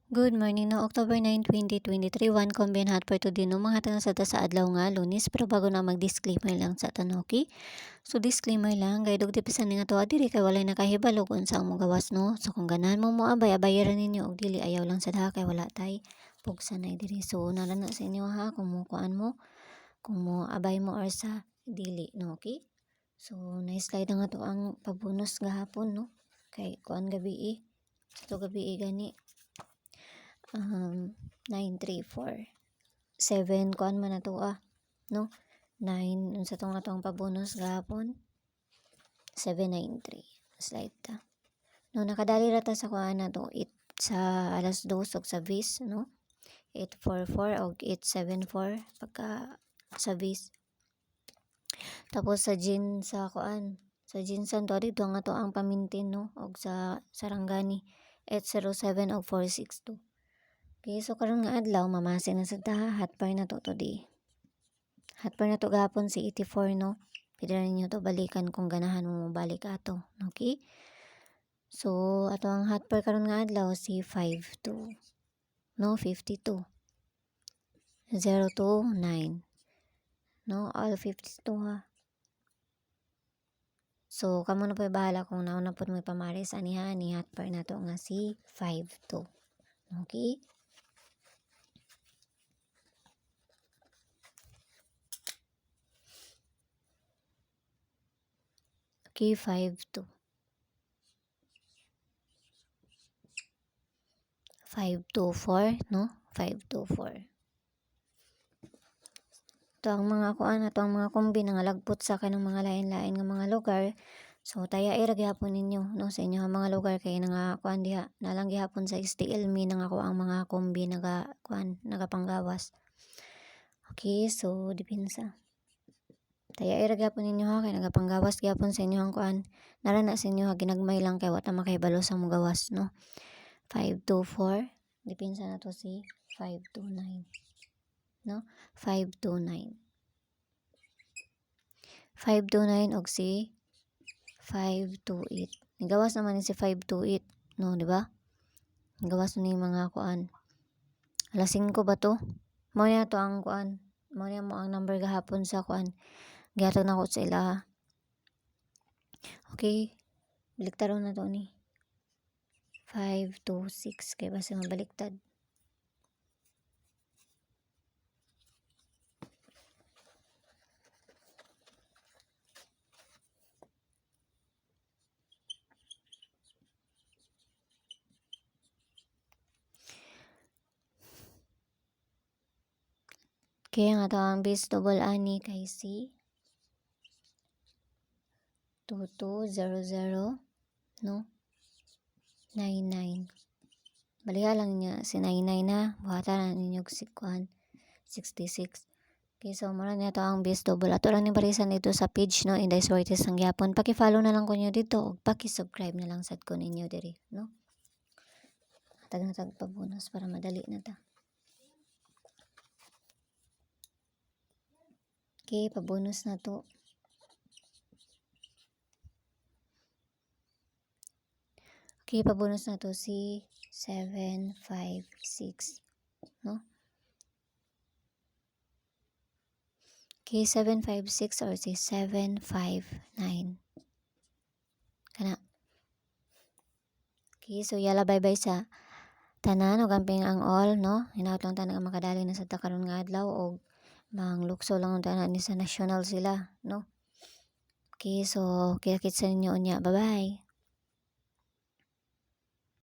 Good morning no October 9, 2023 one combine hot for today no mga tanong sa adlaw nga Lunes pero bago na mag-disclaimer lang sa tanoki. So disclaimer lang kay dugti pisan nga tuwa diri kay walay nakahibalo kung saan mo gawas no. So kung ganahan mo abayaran ninyo og dili ayaw lang sa daha kay wala tay pugsa na diri. So na sa inyo ha kung mo kuan mo kung mo abay mo or sa dili no okay. So na-slide na nga to ang pabonus gahapon no. Kay kuan gabi sa gabi gani 934 7 kuan man na to no 9 unsa tong atong pabonus gahapon 793 slide ta no nakadali ra ta sa kuan na to it sa alas 2 og sa vis no 844 og 874 pagka sa vis tapos sa gin sa kuan sa ginsan to dito nga to ang pamintin no og sa sarangani 807 og 462. Okay, so karon nga adlaw mamasin na sa ta hot par na to today. Hot par na to gahapon si 84 no. Pwede rin nyo to balikan kung ganahan mo balik ato. Okay? So ato ang hot par karon nga adlaw si 52. No, 52. 0 to 9. No, all 52 ha. So kamo na po bahala kung nauna po may pamaris aniha ni hot par na to nga si 52. Okay? Okay, 5-2. 524, no? 524. Ito ang mga kuan, ito ang mga kombi nga lagpot sa kanang mga lain-lain nga mga lugar. So taya ra gyapon ninyo no sa inyo mga lugar kay nga kuan diha nalang gihapon sa STL mi nga ko ang mga kombi nagapanggawas. Okay, so dipinsa. Taya ra gyapon ninyo ha kay nagapanggawas gyapon sa inyo ang kuan. Nara na sa inyo ha ginagmay lang kay wata makahibalo sa mo gawas no. 524 dipinsa na to si 529 no 529 529 og si 528 nigawas naman ni si 528 no di ba nigawas ni mga kuan alas 5 ba to mo na to ang kuan mo na mo ang number gahapon sa kuan gihatag na ko sa ila okay baliktaron na to ni 526 kay basta mabaliktad. Kaya nga to ang base double ani kay si 2200 no 99 baliha lang niya si 99 na buhatan na ninyo si kuan 66 okay so mara niya to ang base double ato lang ni barisan dito sa page no Inday Suertes ang gyapon paki-follow na lang ko niyo dito ug paki-subscribe na lang sad ko ninyo diri no tag pa bonus para madali na ta okay pa bonus na to okay pa bonus na to si 756 no okay 756 or si 759 kana okay so yala bye bye sa tanan og amping ang all no hinaut lang tanan makadali na sa karon nga adlaw og manglukso lang tanan ni sa national sila no okay so kita-kits sa ninyo unya bye bye.